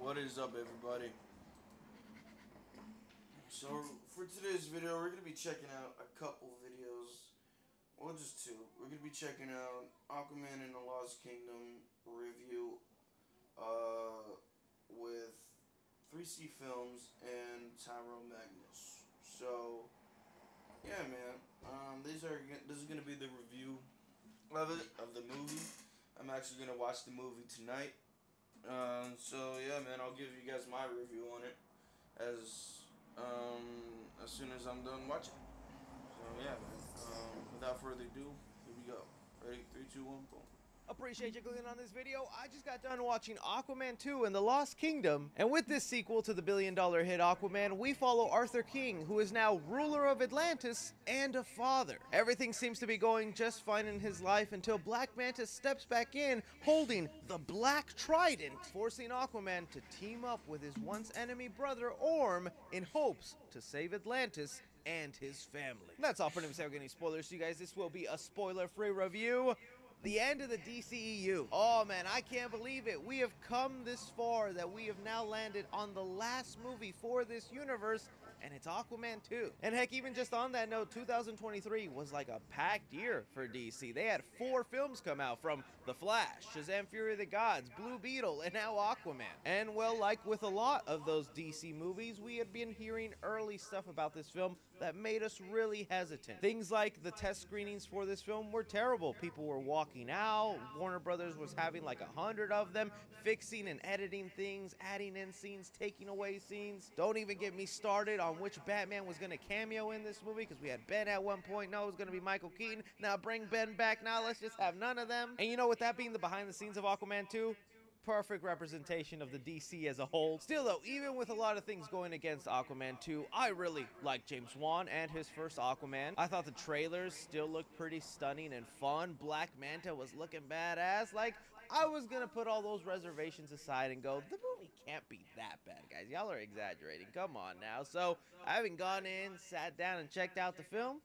What is up, everybody? So for today's video, we're gonna be checking out a couple videos, well, just two. We're gonna be checking out Aquaman and the Lost Kingdom review, with 3Cfilms and Tyrone Magnus. So yeah, man. This is gonna be the review of the movie. I'm actually gonna watch the movie tonight. So yeah, man, I'll give you guys my review on it as soon as I'm done watching. So yeah, man. Without further ado, here we go. Ready? 3, 2, 1, boom. Appreciate you clicking on this video. I just got done watching Aquaman 2 and the Lost Kingdom, and with this sequel to the billion-dollar hit Aquaman, we follow Arthur King, who is now ruler of Atlantis and a father. Everything seems to be going just fine in his life until Black Manta steps back in, holding the Black Trident, forcing Aquaman to team up with his once enemy brother Orm in hopes to save Atlantis and his family. That's all for now. Without any spoilers, so you guys, this will be a spoiler-free review. The end of the DCEU. Oh man, I can't believe it. We have come this far that we have now landed on the last movie for this universe, and it's Aquaman 2. And heck, even just on that note, 2023 was like a packed year for DC. They had 4 films come out, from The Flash, Shazam! Fury of the Gods, Blue Beetle, and now Aquaman. And well, like with a lot of those DC movies, we had been hearing early stuff about this film that made us really hesitant. Things like the test screenings for this film were terrible. People were walking out. Warner Brothers was having like 100 of them, fixing and editing things, adding in scenes, taking away scenes. Don't even get me started on which Batman was going to cameo in this movie, because we had Ben at one point. No, it was going to be Michael Keaton. Now bring Ben back. Now let's just have none of them. And you know, with that being the behind the scenes of Aquaman 2, perfect representation of the DC as a whole. Still though, even with a lot of things going against Aquaman 2, I really like James Wan and his first Aquaman. I thought the trailers still looked pretty stunning and fun. Black Manta was looking badass. Like, I was gonna put all those reservations aside and go, the movie can't be that bad, guys. Y'all are exaggerating. Come on now. So, I haven't gone in, sat down, and checked out the film.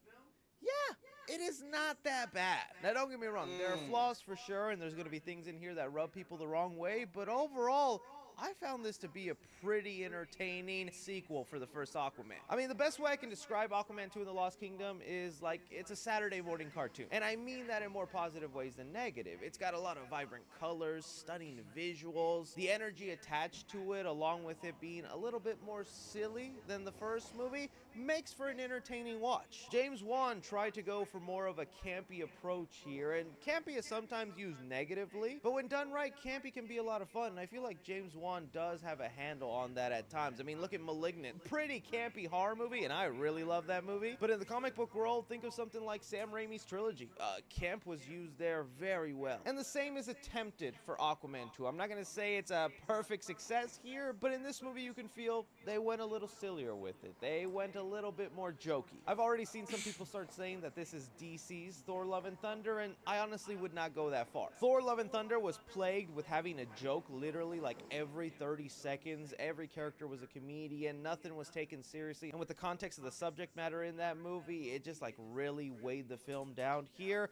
Yeah, it is not that bad. Now, don't get me wrong, there are flaws for sure, and there's going to be things in here that rub people the wrong way, but overall, I found this to be a pretty entertaining sequel for the first Aquaman. I mean, the best way I can describe Aquaman 2 in the Lost Kingdom is like, it's a Saturday morning cartoon. And I mean that in more positive ways than negative. It's got a lot of vibrant colors, stunning visuals. The energy attached to it, along with it being a little bit more silly than the first movie, makes for an entertaining watch. James Wan tried to go for more of a campy approach here, and campy is sometimes used negatively, but when done right, campy can be a lot of fun, and I feel like James Wan does have a handle on that at times. I mean, look at Malignant. Pretty campy horror movie, and I really love that movie. But in the comic book world, think of something like Sam Raimi's trilogy. Camp was used there very well. And the same is attempted for Aquaman 2. I'm not going to say it's a perfect success here, but in this movie you can feel they went a little sillier with it. They went a little bit more jokey. I've already seen some people start saying that this is DC's Thor Love and Thunder, and I honestly would not go that far. Thor Love and Thunder was plagued with having a joke literally like every 30 seconds. Every character was a comedian. Nothing was taken seriously. And with the context of the subject matter in that movie, it just like really weighed the film down. Here,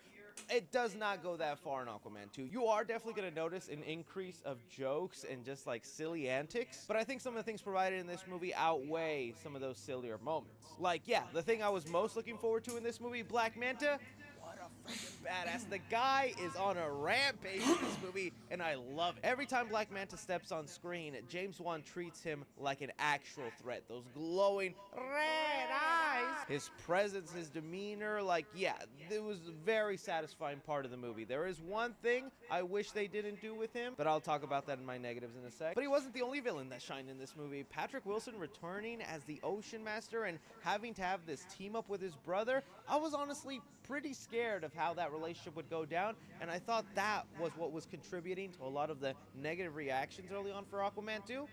it does not go that far in Aquaman 2. You are definitely going to notice an increase of jokes and just like silly antics, but I think some of the things provided in this movie outweigh some of those sillier moments. Like, yeah, the thing I was most looking forward to in this movie, Black Manta, what a freaking badass. The guy is on a rampage in this movie, and I love it. Every time Black Manta steps on screen, James Wan treats him like an actual threat. Those glowing red eyes, his presence, his demeanor, like, yeah, it was a very satisfying part of the movie. There is one thing I wish they didn't do with him, but I'll talk about that in my negatives in a sec. But he wasn't the only villain that shined in this movie. Patrick Wilson returning as the Ocean Master and having to have this team up with his brother, I was honestly pretty scared of how that relationship would go down, and I thought that was what was contributing to a lot of the negative reactions early on for Aquaman 2.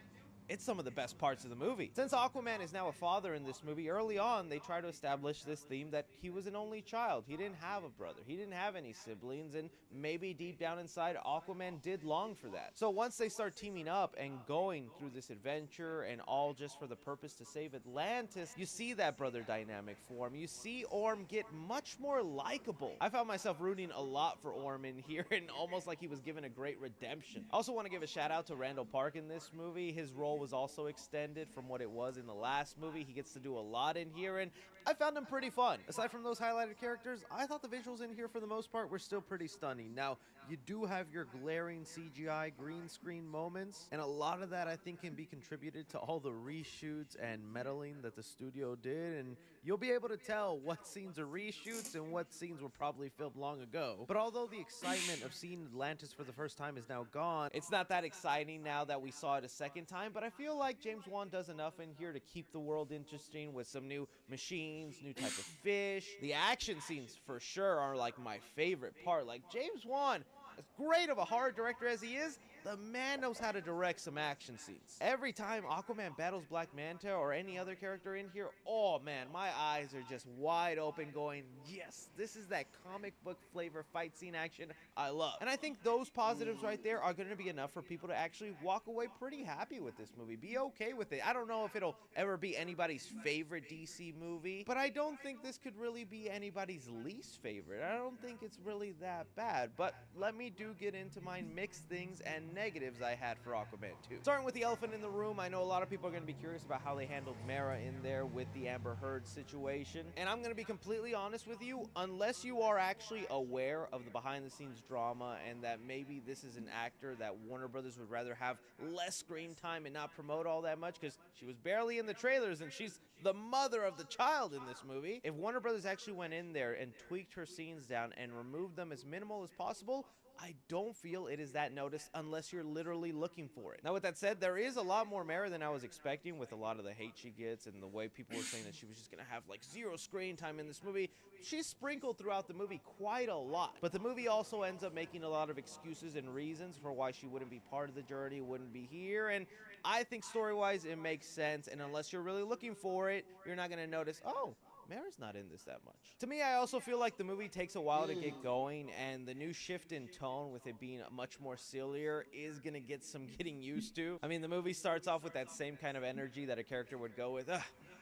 it's some of the best parts of the movie. Since Aquaman is now a father in this movie, early on they try to establish this theme that he was an only child. He didn't have a brother, he didn't have any siblings, and maybe deep down inside Aquaman did long for that. So once they start teaming up and going through this adventure, and all just for the purpose to save Atlantis, you see that brother dynamic form. You see Orm get much more likable. I found myself rooting a lot for Orm in here, and almost like he was given a great redemption. I also want to give a shout out to Randall Park in this movie. His role was also extended from what it was in the last movie. He gets to do a lot in here, and I found him pretty fun. Aside from those highlighted characters, I thought the visuals in here for the most part were still pretty stunning. Now, you do have your glaring CGI green screen moments, and a lot of that I think can be contributed to all the reshoots and meddling that the studio did, and you'll be able to tell what scenes are reshoots and what scenes were probably filmed long ago. But although the excitement of seeing Atlantis for the first time is now gone, it's not that exciting now that we saw it a second time, but I feel like James Wan does enough in here to keep the world interesting with some new machines, new type of fish. The action scenes for sure are like my favorite part. Like, James Wan, as great of a horror director as he is, the man knows how to direct some action scenes. Every time Aquaman battles Black Manta or any other character in here, oh man, my eyes are just wide open going, yes, this is that comic book flavor fight scene action I love. And I think those positives right there are going to be enough for people to actually walk away pretty happy with this movie. Be okay with it. I don't know if it'll ever be anybody's favorite DC movie, but I don't think this could really be anybody's least favorite. I don't think it's really that bad, but let me do get into my mixed things and negatives I had for Aquaman 2. Starting with the elephant in the room, I know a lot of people are going to be curious about how they handled Mara in there with the Amber Heard situation. And I'm going to be completely honest with you, unless you are actually aware of the behind-the-scenes drama and that maybe this is an actor that Warner Brothers would rather have less screen time and not promote all that much because she was barely in the trailers and she's the mother of the child in this movie. If Warner Brothers actually went in there and tweaked her scenes down and removed them as minimal as possible, I don't feel it is that noticed unless you're literally looking for it. Now, with that said, there is a lot more Mara than I was expecting with a lot of the hate she gets and the way people were saying that she was just going to have like zero screen time in this movie. She's sprinkled throughout the movie quite a lot. But the movie also ends up making a lot of excuses and reasons for why she wouldn't be part of the journey, wouldn't be here. And I think story-wise it makes sense. And unless you're really looking for it, you're not going to notice, oh, Mara's not in this that much. To me, I also feel like the movie takes a while to get going, and the new shift in tone with it being much more sillier is gonna get some getting used to. I mean, the movie starts off with that same kind of energy that a character would go with,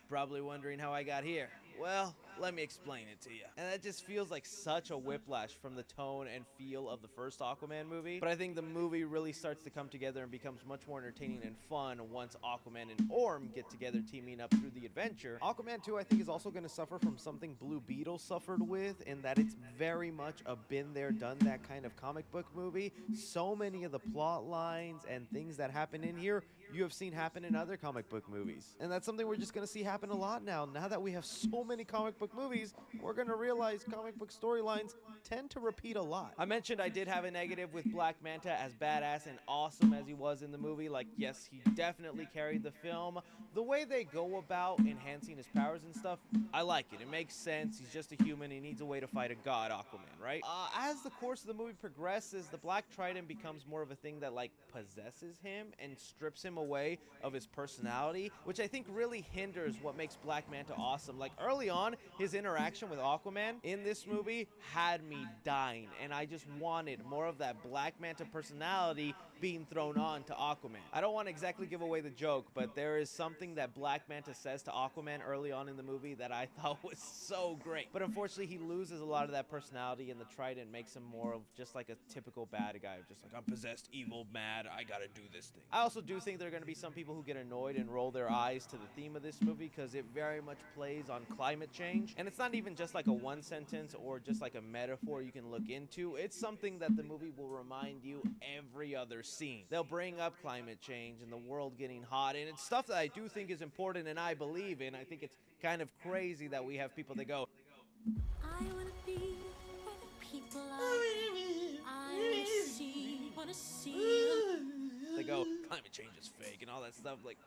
probably wondering how I got here. Well, let me explain it to you. And that just feels like such a whiplash from the tone and feel of the first Aquaman movie. But I think the movie really starts to come together and becomes much more entertaining and fun once Aquaman and Orm get together teaming up through the adventure. Aquaman 2, I think, is also going to suffer from something Blue Beetle suffered with, in that it's very much a been there, done that kind of comic book movie. So many of the plot lines and things that happen in here you have seen happen in other comic book movies. And that's something we're just going to see happen a lot now. Now that we have so many comic book movies, we're going to realize comic book storylines tend to repeat a lot. I mentioned I did have a negative with Black Manta, as badass and awesome as he was in the movie. Like, yes, he definitely carried the film. The way they go about enhancing his powers and stuff, I like it. It makes sense. He's just a human. He needs a way to fight a god, Aquaman, right? As the course of the movie progresses, the Black Trident becomes more of a thing that, like, possesses him and strips him away of his personality, which I think really hinders what makes Black Manta awesome. Like, early on, his interaction with Aquaman in this movie had me dying, and I just wanted more of that Black Manta personality being thrown on to Aquaman. I don't want to exactly give away the joke, but there is something that Black Manta says to Aquaman early on in the movie that I thought was so great. But unfortunately, he loses a lot of that personality, and the Trident makes him more of just like a typical bad guy, just like, I'm possessed, evil, mad, I gotta do this thing. I also do think there are going to be some people who get annoyed and roll their eyes to the theme of this movie because it very much plays on climate change. And it's not even just like a one sentence or just like a metaphor you can look into. It's something that the movie will remind you every other scene. They'll bring up climate change and the world getting hot, and it's stuff that I do think is important and I believe in. I think it's kind of crazy that we have people that go, I wanna be where the people are. I wanna see. They go, climate change is fake and all that stuff, like,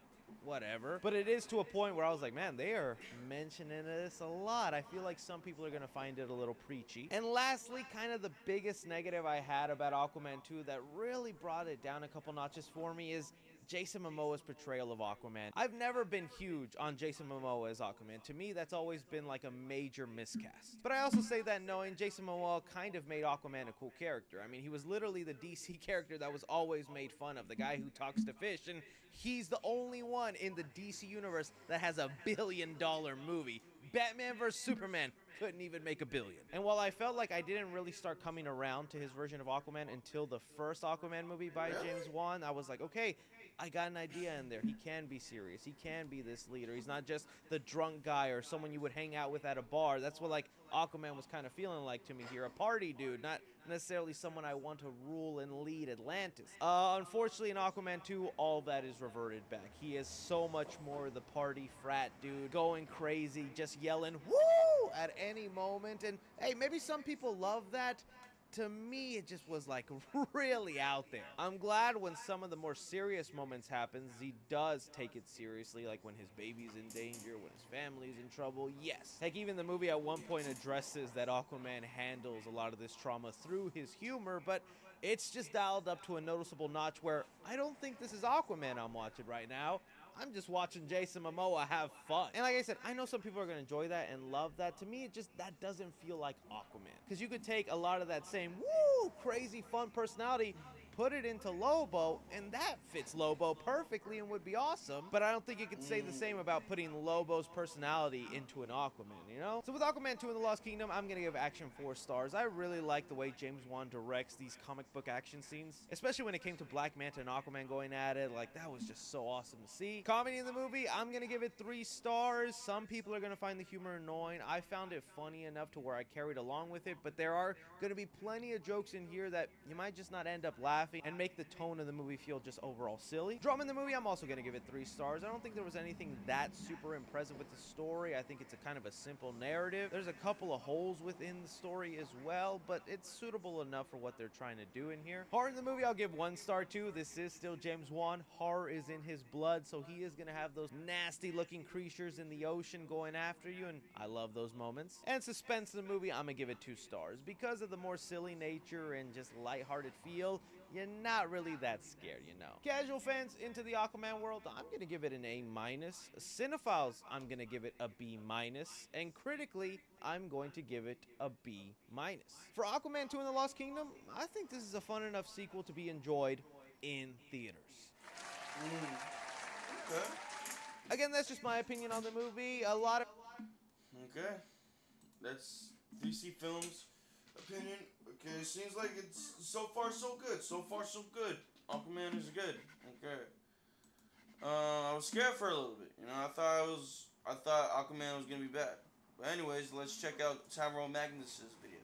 whatever. But it is to a point where I was like, man, they are mentioning this a lot. I feel like some people are going to find it a little preachy. And lastly, kind of the biggest negative I had about Aquaman 2 that really brought it down a couple notches for me is Jason Momoa's portrayal of Aquaman. I've never been huge on Jason Momoa as Aquaman. To me, that's always been like a major miscast. But I also say that knowing Jason Momoa kind of made Aquaman a cool character. I mean, he was literally the DC character that was always made fun of, the guy who talks to fish, and he's the only one in the DC universe that has a $1 billion movie. Batman vs. Superman couldn't even make $1 billion. And while I felt like I didn't really start coming around to his version of Aquaman until the first Aquaman movie by James Wan, I was like, okay, I got an idea in there. He can be serious. He can be this leader. He's not just the drunk guy or someone you would hang out with at a bar. That's what, like, Aquaman was kind of feeling like to me here. A party dude, not necessarily someone I want to rule and lead Atlantis. Unfortunately, in Aquaman 2, all that is reverted back. He is so much more the party frat dude, going crazy, just yelling, woo, at any moment. And, hey, maybe some people love that. To me, it just was like really out there. I'm glad when some of the more serious moments happens, he does take it seriously, like when his baby's in danger, when his family's in trouble, yes. Heck, even the movie at one point addresses that Aquaman handles a lot of this trauma through his humor, but it's just dialed up to a noticeable notch where I don't think this is Aquaman I'm watching right now. I'm just watching Jason Momoa have fun. And like I said, I know some people are going to enjoy that and love that. To me, it just, that doesn't feel like Aquaman. Because you could take a lot of that same, woo, crazy fun personality, put it into Lobo, and that fits Lobo perfectly and would be awesome. But I don't think you could say the same about putting Lobo's personality into an Aquaman, you know? So with Aquaman 2 in the Lost Kingdom, I'm gonna give action 4 stars. I really like the way James Wan directs these comic book action scenes, especially when it came to Black Manta and Aquaman going at it. Like, that was just so awesome to see. Comedy in the movie, I'm gonna give it 3 stars. Some people are gonna find the humor annoying. I found it funny enough to where I carried along with it, but there are gonna be plenty of jokes in here that you might just not end up laughing and make the tone of the movie feel just overall silly. Drama in the movie, I'm also going to give it 3 stars. I don't think there was anything that super impressive with the story. I think it's a kind of a simple narrative. There's a couple of holes within the story as well, but it's suitable enough for what they're trying to do in here. Horror in the movie, I'll give 1 star too. This is still James Wan. Horror is in his blood, so he is going to have those nasty looking creatures in the ocean going after you, and I love those moments. And suspense in the movie, I'm going to give it 2 stars. Because of the more silly nature and just lighthearted feel, you're not really that scared, you know. Casual fans into the Aquaman world, I'm going to give it an A-. Cinephiles, I'm going to give it a B-. And critically, I'm going to give it a B-. For Aquaman 2 in the Lost Kingdom, I think this is a fun enough sequel to be enjoyed in theaters. Okay. Again, that's just my opinion on the movie. Okay. That's 3Cfilms opinion. Okay, seems like it's so far so good. So far so good. Aquaman is good. Okay. I was scared for a little bit. You know, I thought Aquaman was gonna be bad. But anyways, let's check out Tyrone Magnus's video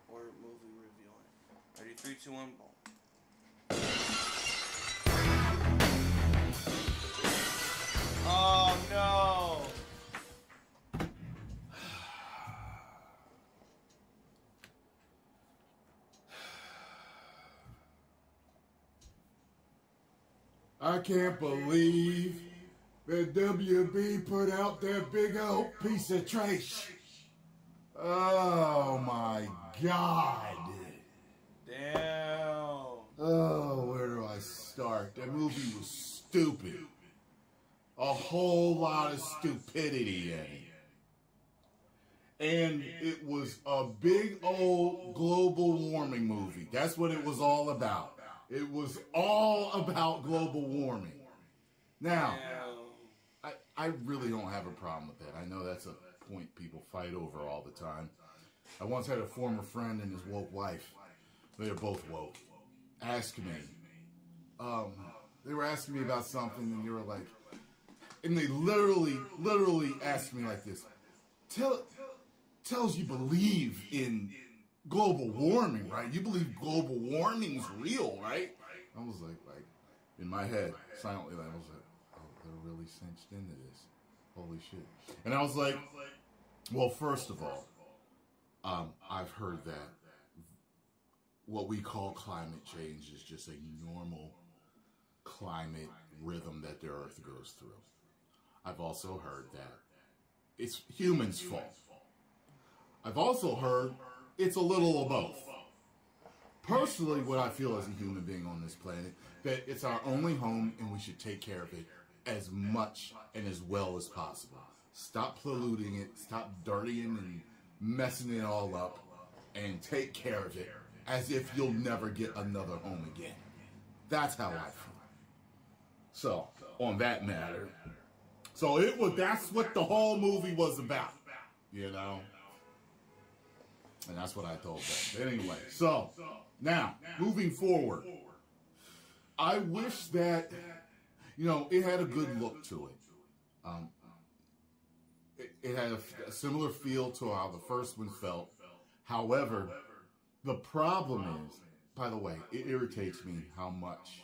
or movie review on it. Ready? 3, 2, 1, boom. Oh no. I can't believe that WB put out that big old piece of trash. Oh my God. Damn. Oh, where do I start? That movie was stupid. A whole lot of stupidity in it. And it was a big old global warming movie. That's what it was all about. It was all about global warming. Now, I really don't have a problem with that. I know that's a point people fight over all the time. I once had a former friend and his woke wife. They are both woke. Ask me. They were asking me about something and they were like, and they literally asked me like this. Tells you believe in global warming, right? You believe global warming's real, right? I was like in my head, silently, I was like, oh, they're really cinched into this. Holy shit. And I was like, well, first of all, I've heard that what we call climate change is just a normal climate rhythm that the Earth goes through. I've also heard that it's humans' fault. I've also heard it's a little of both. personally, what I feel as a human being on this planet, that it's our only home and we should take care of it as much and as well as possible. Stop polluting it, stop dirtying and messing it all up, and take care of it as if you'll never get another home again. That's how I feel. So, on that matter, that's what the whole movie was about, you know? And that's what I told them. But anyway, so, now, moving forward, I wish that, you know, it had a good look to it. It had a similar feel to how the first one felt. However, the problem is, by the way, it irritates me how much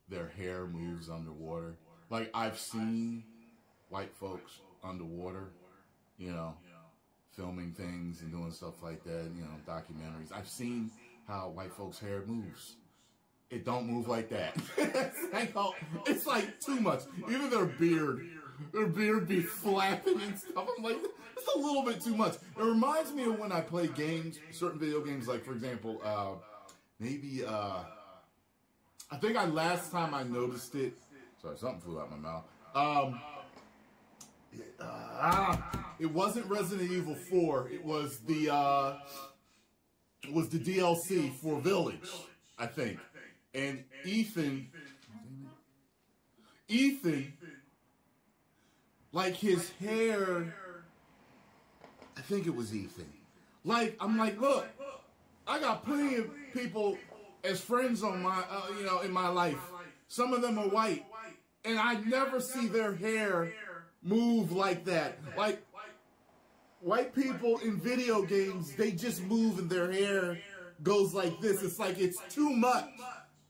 their hair moves underwater. Like, I've seen white folks underwater, you know, filming things and doing stuff like that, you know, documentaries. I've seen how white folks' hair moves. It don't move like that. It's like too much. Even their beard be flapping and stuff. I'm like, it's a little bit too much. It reminds me of when I play games, certain video games, like, for example, I think last time I noticed it, sorry, something flew out my mouth. It wasn't Resident Evil 4. It was the DLC for Village, I think. And Ethan, like, his hair, I think it was Ethan. Like, I'm like, look, I got plenty of people as friends on my, you know, in my life. Some of them are white, and I never see their hair move like that. Like, white people in video games, they just move and their hair goes like this. It's like it's too much.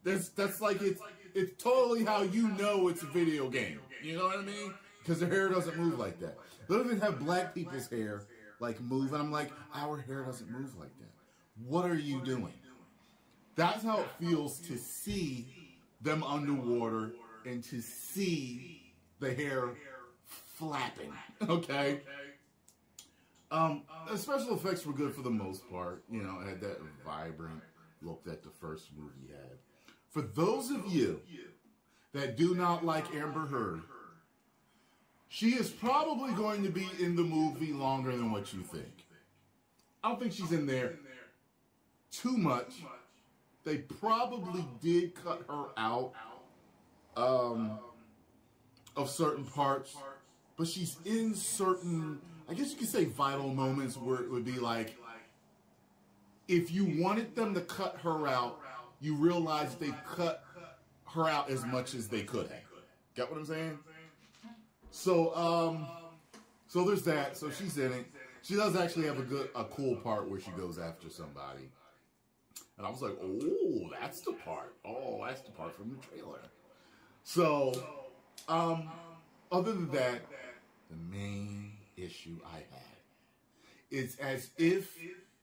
That's like it's totally how you know it's a video game. You know what I mean? Because their hair doesn't move like that. They don't even have black people's hair like move. And I'm like, our hair doesn't move like that. What are you doing? That's how it feels to see them underwater and to see the hair flapping. Okay? The special effects were good for the most part. You know, it had that vibrant look that the first movie had. For those of you that do not like Amber Heard, she is probably going to be in the movie longer than what you think. I don't think she's in there too much. They probably did cut her out of certain parts, but she's in certain, I guess you could say, vital moments where it would be like, if you wanted them to cut her out, you realize they cut her out as much as they could have. Get what I'm saying? So, so there's that. So she's in it. She does actually have a cool part where she goes after somebody. And I was like, oh, that's the part. Oh, that's the part from the trailer. So, other than that, the main issue I had is as if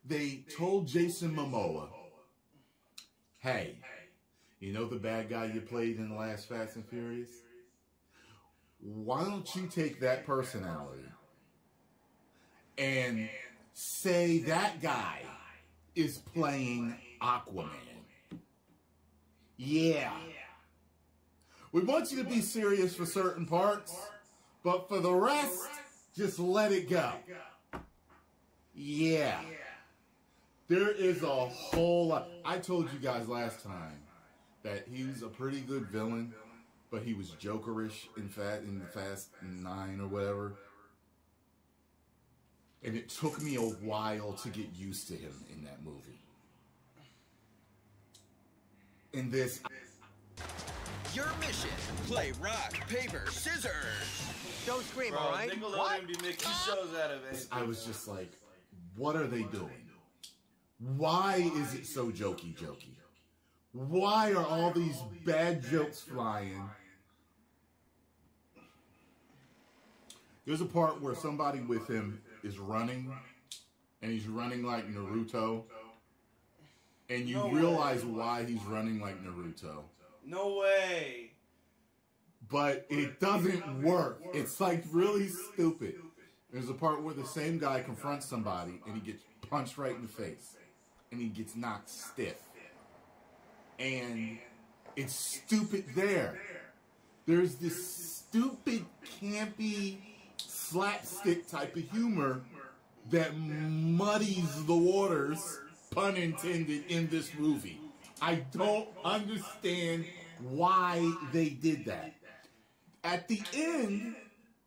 they told Jason Momoa, hey, you know the bad guy you played in the last Fast and Furious? Why don't you take that personality and say that guy is playing Aquaman? Yeah. We want you to be serious for certain parts, but for the rest, just let it go. Yeah. There is a whole lot. I told you guys last time that he was a pretty good villain, but he was jokerish in the Fast 9 or whatever. And it took me a while to get used to him in that movie. In this... Your mission, play rock, paper, scissors. Don't scream, Bro, all right? Nickelodeon be making shows out of it. I was just like, what are they doing? Why is it so jokey? Why are all these bad jokes flying? There's a part where somebody with him is running, and he's running like Naruto, and you realize why he's running like Naruto. No way. But it doesn't work. It's like really stupid. There's a part where the same guy confronts somebody, and he gets punched right in the face, and he gets knocked stiff. and it's stupid there. There's this stupid, campy, slapstick type of humor that muddies the waters, pun intended, in this movie. I don't understand why they did that. At the end,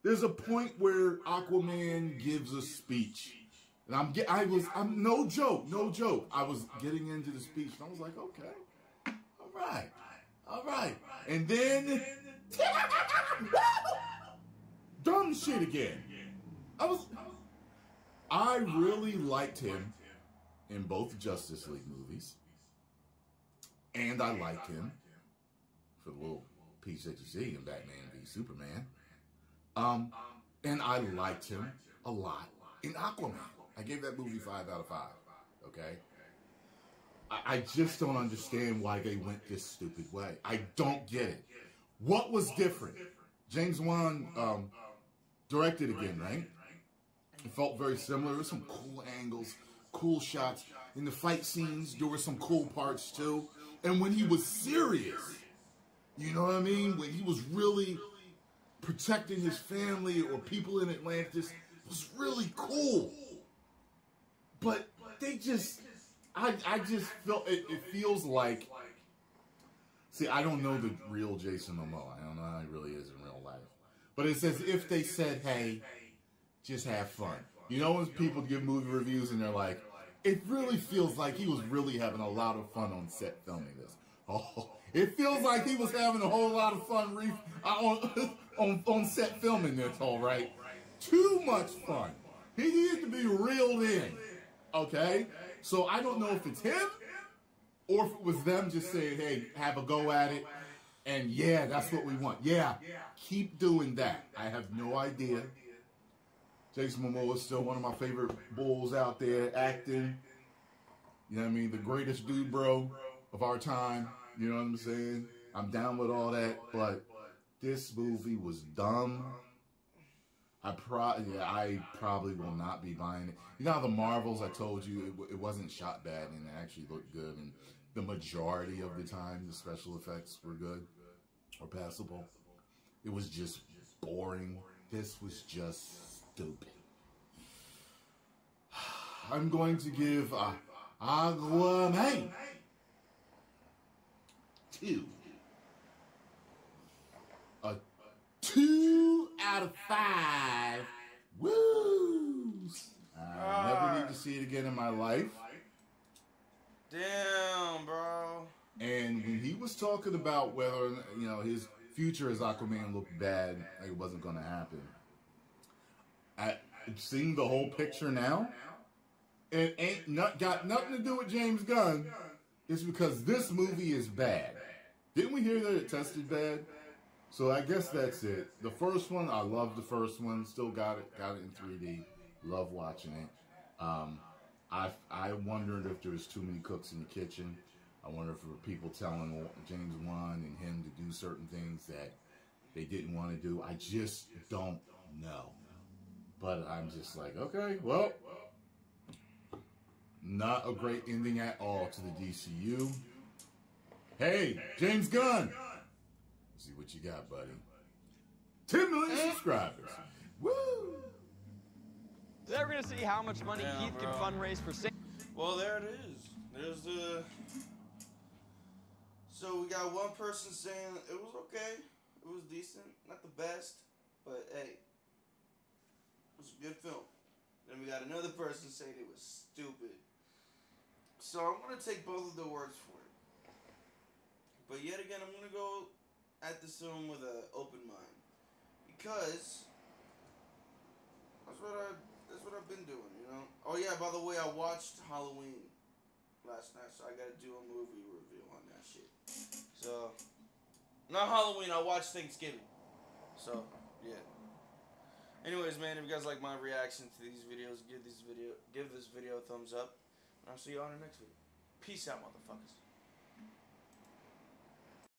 there's a point where Aquaman gives a speech. And I'm no joke. I was getting into the speech and I was like, okay, all right. And then, dumb shit again. I really liked him in both Justice League movies. And I liked him for the little piece that you see in Batman v Superman. And I liked him a lot in Aquaman. I gave that movie 5 out of 5. Okay? I just don't understand why they went this stupid way. I don't get it. What was different? James Wan directed again, right? It felt very similar. There were some cool angles, cool shots. In the fight scenes, there were some cool parts too. And when he was serious, you know what I mean? When he was really protecting his family or people in Atlantis, it was really cool. But they just, I just felt, it feels like, see, I don't know the real Jason Momoa. I don't know how he really is in real life. But it's as if they said, hey, just have fun. You know when people give movie reviews and they're like, it really feels like he was really having a lot of fun on set filming this. Oh, it feels like he was having a whole lot of fun on set filming this, all right? Too much fun. He needed to be reeled in, okay? So I don't know if it's him or if it was them just saying, hey, have a go at it. And yeah, that's what we want. Yeah, keep doing that. I have no idea. Jason Momoa is still one of my favorite bulls out there acting. You know what I mean? The greatest dude, bro, of our time. You know what I'm saying? I'm down with all that, but this movie was dumb. I probably will not be buying it. You know how the Marvels, I told you, it wasn't shot bad and it actually looked good. And the majority of the time, the special effects were good or passable. It was just boring. This was just stupid. I'm going to give Aquaman 2 a 2 out of 5. Woos! I never need to see it again in my life. Damn, bro. And when he was talking about whether, you know, his future as Aquaman looked bad, like it wasn't going to happen. Seeing the whole picture now, it ain't got nothing to do with James Gunn. It's because this movie is bad. Didn't we hear that it tested bad? So I guess that's it. The first one, I loved the first one. Still got it in 3D. Love watching it. I wondered if there was too many cooks in the kitchen. I wonder if there were people telling James Wan and him to do certain things that they didn't want to do. I just don't know. But I'm just like, okay, well, not a great ending at all to the DCU. Hey, James Gunn. Let's see what you got, buddy. 10 million subscribers. Woo! Today we're going to see how much money Keith can fundraise for St. Well, there it is. There's the... So we got one person saying it was okay. It was decent. Not the best, but hey. It was a good film. Then we got another person saying it was stupid. So I'm going to take both of the words for it. But yet again, I'm going to go at this film with an open mind. Because that's what I've been doing, you know? Oh yeah, by the way, I watched Halloween last night, so I got to do a movie review on that shit. So, not Halloween, I watched Thanksgiving. So, yeah. Anyways, man, if you guys like my reaction to these videos, give this video a thumbs up. And I'll see you on the next video. Peace out, motherfuckers.